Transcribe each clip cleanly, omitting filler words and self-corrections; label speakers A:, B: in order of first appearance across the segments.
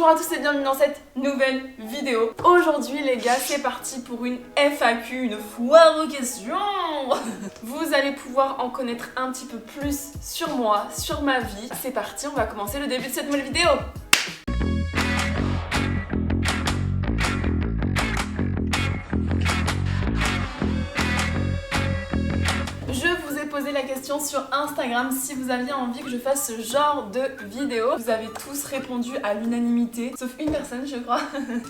A: Bonjour à tous et bienvenue dans cette nouvelle vidéo. Aujourd'hui les gars, c'est parti pour une FAQ, une foire aux questions. Vous allez pouvoir en connaître un petit peu plus sur moi, sur ma vie. C'est parti, on va commencer le début de cette nouvelle vidéo. Posé la question sur Instagram si vous aviez envie que je fasse ce genre de vidéo. Vous avez tous répondu à l'unanimité, sauf une personne je crois,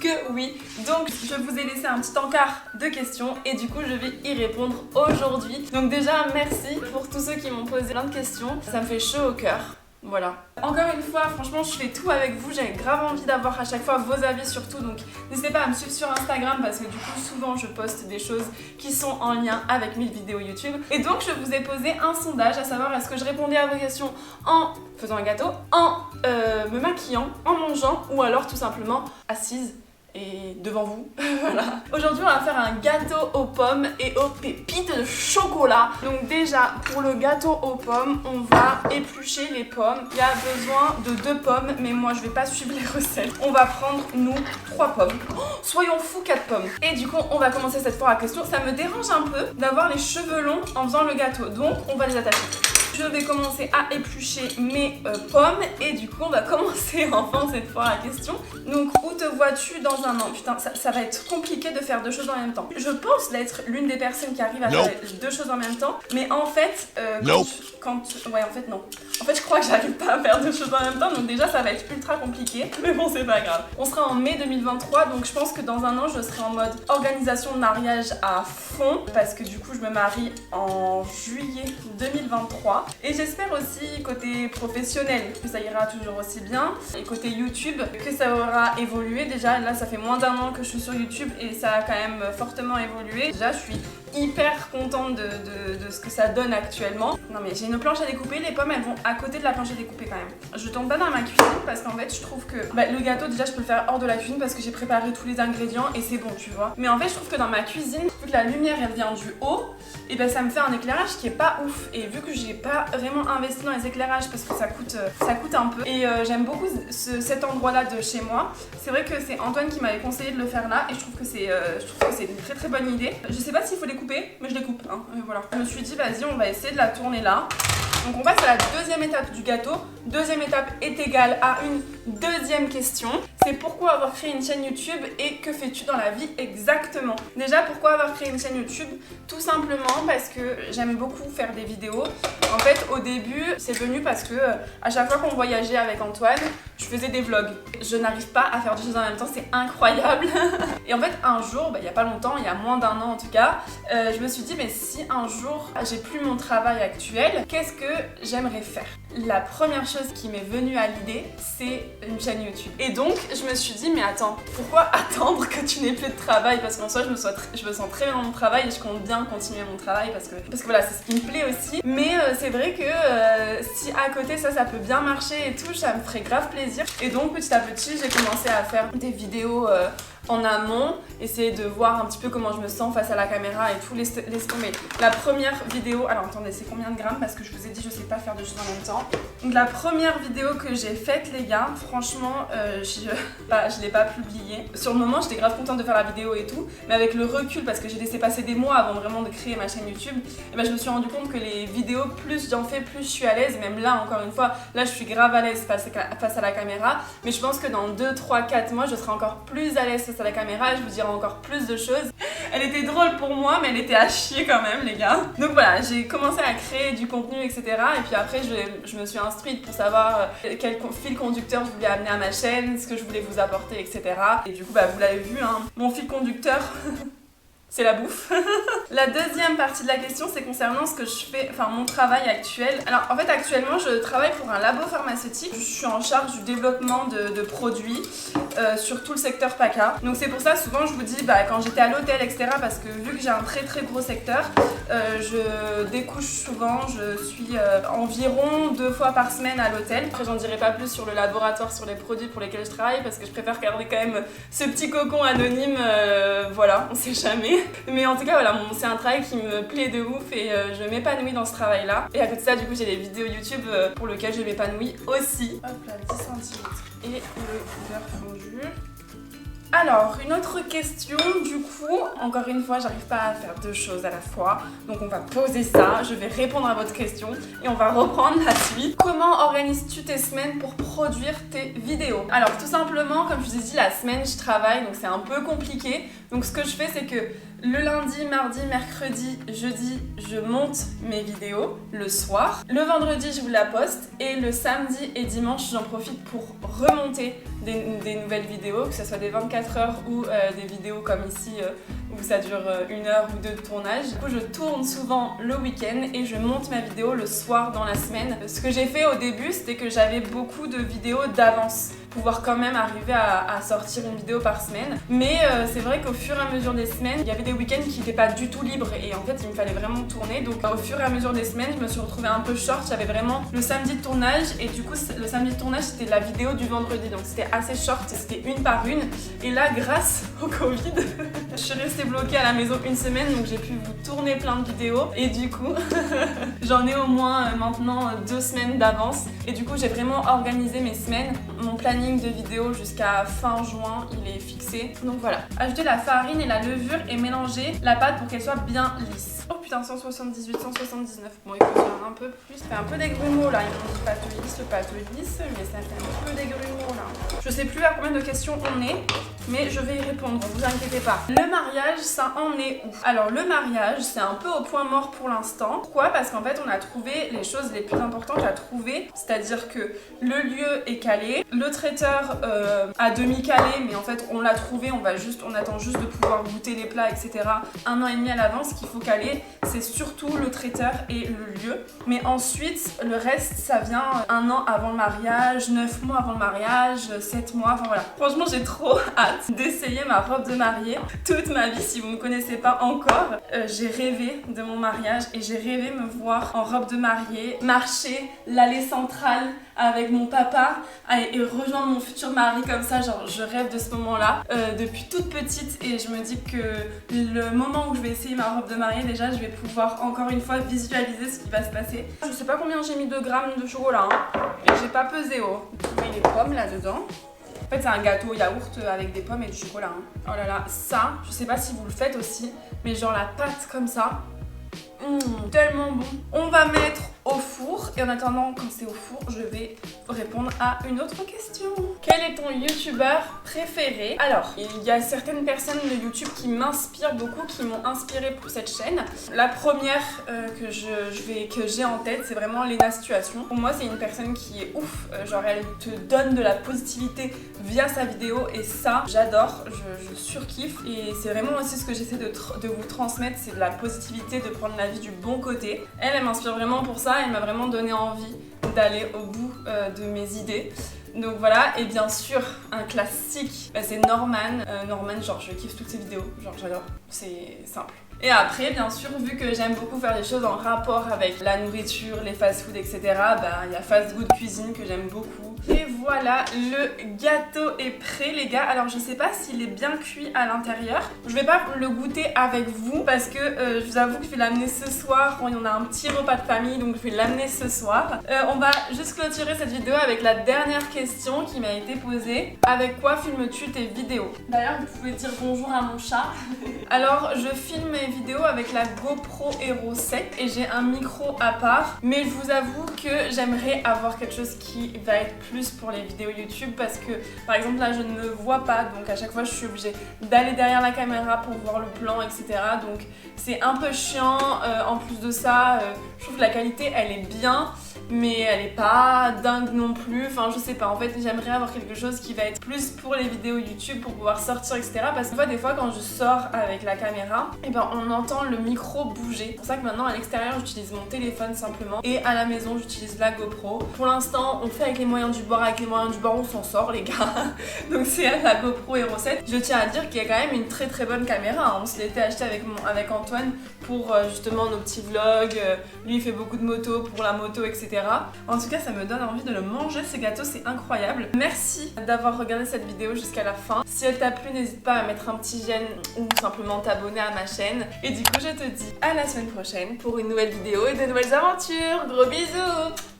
A: que oui. Donc je vous ai laissé un petit encart de questions et du coup je vais y répondre aujourd'hui. Donc déjà merci pour tous ceux qui m'ont posé plein de questions, ça me fait chaud au cœur. Voilà. Encore une fois, franchement, je fais tout avec vous. J'ai grave envie d'avoir à chaque fois vos avis surtout. Donc, n'hésitez pas à me suivre sur Instagram parce que du coup, souvent, je poste des choses qui sont en lien avec mes vidéos YouTube. Et donc, je vous ai posé un sondage à savoir est-ce que je répondais à vos questions en faisant un gâteau, en me maquillant, en mangeant ou alors tout simplement assise et devant vous, voilà. Aujourd'hui on va faire un gâteau aux pommes et aux pépites de chocolat. Donc déjà pour le gâteau aux pommes, on va éplucher les pommes. Il y a besoin de 2 pommes, mais moi je vais pas suivre les recettes. On va prendre nous 3 pommes. Oh, soyons fous, 4 pommes. Et du coup on va commencer cette fois à question. Ça me dérange un peu d'avoir les cheveux longs en faisant le gâteau, donc on va les attacher. Je vais commencer à éplucher mes pommes et du coup on va commencer enfin cette fois à question. Donc où te vois-tu dans un an? Putain ça va être compliqué de faire 2 choses en même temps. Je pense l'être l'une des personnes qui arrive à faire 2 choses en même temps, mais en fait ouais en fait non. En fait je crois que j'arrive pas à faire 2 choses en même temps, donc déjà ça va être ultra compliqué, mais bon c'est pas grave. On sera en mai 2023, donc je pense que dans un an je serai en mode organisation de mariage à fond, parce que du coup je me marie en juillet 2023. Et j'espère aussi côté professionnel que ça ira toujours aussi bien, et côté YouTube que ça aura évolué. Déjà là ça fait moins d'1 an que je suis sur YouTube et ça a quand même fortement évolué. Déjà je suis hyper contente de ce que ça donne actuellement. Non mais j'ai une planche à découper, les pommes elles vont à côté de la planche à découper quand même. Je tombe pas dans ma cuisine parce qu'en fait je trouve que le gâteau déjà je peux le faire hors de la cuisine parce que j'ai préparé tous les ingrédients et c'est bon tu vois. Mais en fait je trouve que dans ma cuisine, vu que la lumière elle vient du haut, et ça me fait un éclairage qui est pas ouf. Et vu que j'ai pas vraiment investi dans les éclairages parce que ça coûte un peu, et j'aime beaucoup cet endroit là de chez moi. C'est vrai que c'est Antoine qui m'avait conseillé de le faire là et je trouve que c'est une très très bonne idée. Je sais pas s'il faut les couper, mais je les coupe hein. Voilà. Je me suis dit vas-y on va essayer de la tourner là. Donc on passe à la deuxième étape du gâteau. Deuxième étape est égale à une deuxième question. C'est pourquoi avoir créé une chaîne YouTube et que fais-tu dans la vie exactement? Déjà pourquoi avoir créé une chaîne YouTube? Tout simplement parce que j'aime beaucoup faire des vidéos. En fait au début c'est venu parce que à chaque fois qu'on voyageait avec Antoine, je faisais des vlogs. Je n'arrive pas à faire 2 choses en même temps, c'est incroyable. Et en fait un jour, il y a pas longtemps, il y a moins d'1 an en tout cas, je me suis dit mais si un jour j'ai plus mon travail actuel, qu'est-ce que j'aimerais faire? La première chose qui m'est venue à l'idée, c'est une chaîne YouTube. Et donc je me suis dit mais attends, pourquoi attendre que tu n'aies plus de travail? Parce qu'en soi je me sens très bien dans mon travail et je compte bien continuer mon travail parce que voilà c'est ce qui me plaît aussi. Mais c'est vrai que si à côté ça peut bien marcher et tout, ça me ferait grave plaisir. Et donc petit à petit j'ai commencé à faire des vidéos en amont, essayer de voir un petit peu comment je me sens face à la caméra et tout, laisse tomber. La première vidéo, alors attendez c'est combien de grammes parce que je vous ai dit je sais pas faire 2 choses en même temps. Donc la première vidéo que j'ai faite les gars, franchement je l'ai pas publiée. Sur le moment j'étais grave contente de faire la vidéo et tout, mais avec le recul parce que j'ai laissé passer des mois avant vraiment de créer ma chaîne YouTube, et je me suis rendu compte que les vidéos plus j'en fais plus je suis à l'aise. Et même là encore une fois, là je suis grave à l'aise face à la caméra, mais je pense que dans 2, 3, 4 mois je serai encore plus à l'aise face à la caméra et je vous dirai encore plus de choses. Elle était drôle pour moi mais elle était à chier quand même les gars. Donc voilà, j'ai commencé à créer du contenu etc. Et puis après je me suis instruite pour savoir quel fil conducteur je voulais amener à ma chaîne, ce que je voulais vous apporter etc. Et du coup vous l'avez vu hein, mon fil conducteur c'est la bouffe. La deuxième partie de la question, c'est concernant ce que je fais, enfin mon travail actuel. Alors en fait actuellement je travaille pour un labo pharmaceutique. Je suis en charge du développement de produits sur tout le secteur PACA. Donc c'est pour ça souvent je vous dis quand j'étais à l'hôtel etc. parce que vu que j'ai un très très gros secteur, je découche souvent, je suis environ 2 fois par semaine à l'hôtel. Après j'en dirai pas plus sur le laboratoire, sur les produits pour lesquels je travaille parce que je préfère garder quand même ce petit cocon anonyme, voilà, on sait jamais. Mais en tout cas voilà, c'est un travail qui me plaît de ouf et je m'épanouis dans ce travail là. Et à côté de ça du coup j'ai des vidéos YouTube pour lesquelles je m'épanouis aussi. Hop là, 10 cm. et le beurre fondu. Alors, une autre question, du coup, encore une fois, j'arrive pas à faire deux choses à la fois, donc on va poser ça, je vais répondre à votre question et on va reprendre la suite. Comment organises-tu tes semaines pour produire tes vidéos? Alors, tout simplement, comme je vous ai dit, la semaine, je travaille, donc c'est un peu compliqué. Donc, ce que je fais, c'est que le lundi, mardi, mercredi, jeudi, je monte mes vidéos le soir. Le vendredi, je vous la poste et le samedi et dimanche, j'en profite pour remonter des nouvelles vidéos, que ce soit des 24 heures ou des vidéos comme ici où ça dure 1 heure ou 2 de tournage. Du coup, je tourne souvent le week-end et je monte ma vidéo le soir dans la semaine. Ce que j'ai fait au début, c'était que j'avais beaucoup de vidéos d'avance, pouvoir quand même arriver à sortir une vidéo par semaine. Mais c'est vrai qu'au fur et à mesure des semaines, il y avait des week-ends qui n'étaient pas du tout libres et en fait il me fallait vraiment tourner. Donc au fur et à mesure des semaines, je me suis retrouvée un peu short. J'avais vraiment le samedi de tournage et du coup le samedi de tournage c'était la vidéo du vendredi, donc c'était assez short, c'était une par une. Et là, grâce au Covid, je suis restée bloquée à la maison une semaine, donc j'ai pu vous tourner plein de vidéos et du coup j'en ai au moins maintenant 2 semaines d'avance. Et du coup j'ai vraiment organisé mes semaines. Mon planning de vidéos jusqu'à fin juin il est fixé, donc voilà. Ajouter la farine et la levure et mélanger la pâte pour qu'elle soit bien lisse. Oh putain, 178, 179. Bon écoute, il y en a un peu plus. Ça fait un peu des grumeaux là, ils m'ont dit pâte lisse, mais ça fait un peu des grumeaux là. Je sais plus à combien de questions on est, mais je vais y répondre, vous inquiétez pas. Le mariage, ça en est où? Alors le mariage, c'est un peu au point mort pour l'instant. Pourquoi? Parce qu'en fait on a trouvé les choses les plus importantes à trouver, c'est-à-dire que le lieu est calé, le traiteur a demi calé, mais en fait on l'a trouvé, on attend juste de pouvoir goûter les plats, etc. 1 an et demi à l'avance. Ce qu'il faut caler, c'est surtout le traiteur et le lieu. Mais ensuite, le reste, ça vient 1 an avant le mariage, 9 mois avant le mariage, 7 mois, enfin voilà. Franchement, j'ai trop hâte d'essayer ma robe de mariée. Toute ma vie, si vous me connaissez pas encore, j'ai rêvé de mon mariage et j'ai rêvé me voir en robe de mariée, marcher l'allée centrale avec mon papa et rejoindre mon futur mari comme ça. Genre, je rêve de ce moment-là depuis toute petite et je me dis que le moment où je vais essayer ma robe de mariée, déjà je vais pouvoir encore une fois visualiser ce qui va se passer. Je sais pas combien j'ai mis de grammes de chocolat hein, et j'ai pas pesé oh. Je mets les pommes là-dedans. En fait c'est un gâteau yaourt avec des pommes et du chocolat hein. Oh là là, ça, je sais pas si vous le faites aussi, mais genre la pâte comme ça, tellement bon. On va mettre au four et en attendant quand c'est au four je vais répondre à une autre question. Quel est ton youtubeur préféré? Alors il y a certaines personnes de YouTube qui m'inspirent beaucoup, qui m'ont inspirée pour cette chaîne. La première que j'ai en tête, c'est vraiment Léna Situation. Pour moi c'est une personne qui est ouf, genre elle te donne de la positivité via sa vidéo et ça j'adore, je surkiffe et c'est vraiment aussi ce que j'essaie de vous transmettre, c'est de la positivité, de prendre la vie du bon côté. Elle m'inspire vraiment pour ça, elle m'a vraiment donné envie d'aller au bout de mes idées. Donc voilà, et bien sûr, un classique, c'est Norman. Norman, genre je kiffe toutes ses vidéos, genre j'adore, c'est simple. Et après, bien sûr, vu que j'aime beaucoup faire des choses en rapport avec la nourriture, les fast-food, etc., bah il y a Fast Good Cuisine que j'aime beaucoup. Et voilà, le gâteau est prêt les gars. Alors je sais pas s'il est bien cuit à l'intérieur. Je vais pas le goûter avec vous parce que je vous avoue que je vais l'amener ce soir. Bon, on a un petit repas de famille donc je vais l'amener ce soir. On va juste clôturer cette vidéo avec la dernière question qui m'a été posée. Avec quoi filmes-tu tes vidéos? D'ailleurs vous pouvez dire bonjour à mon chat. Alors je filme mes vidéos avec la GoPro Hero 7 et j'ai un micro à part. Mais je vous avoue que j'aimerais avoir quelque chose qui va être plus pour les vidéos YouTube parce que par exemple là je ne me vois pas donc à chaque fois je suis obligée d'aller derrière la caméra pour voir le plan etc. Donc c'est un peu chiant. En plus de ça je trouve que la qualité elle est bien mais elle est pas dingue non plus, enfin je sais pas, en fait j'aimerais avoir quelque chose qui va être plus pour les vidéos YouTube pour pouvoir sortir etc. Parce que des fois quand je sors avec la caméra et ben on entend le micro bouger. C'est pour ça que maintenant à l'extérieur j'utilise mon téléphone simplement et à la maison j'utilise la GoPro. Pour l'instant on fait avec les moyens du bord, on s'en sort les gars. Donc c'est la GoPro Hero 7. Je tiens à dire qu'il y a quand même une très très bonne caméra hein. On se l'était acheté avec Antoine pour justement nos petits vlogs. Lui il fait beaucoup de motos pour la moto etc. En tout cas ça me donne envie de le manger ces gâteaux, c'est incroyable. Merci d'avoir regardé cette vidéo jusqu'à la fin. Si elle t'a plu n'hésite pas à mettre un petit j'aime ou simplement t'abonner à ma chaîne. Et du coup je te dis à la semaine prochaine pour une nouvelle vidéo et de nouvelles aventures. Gros bisous.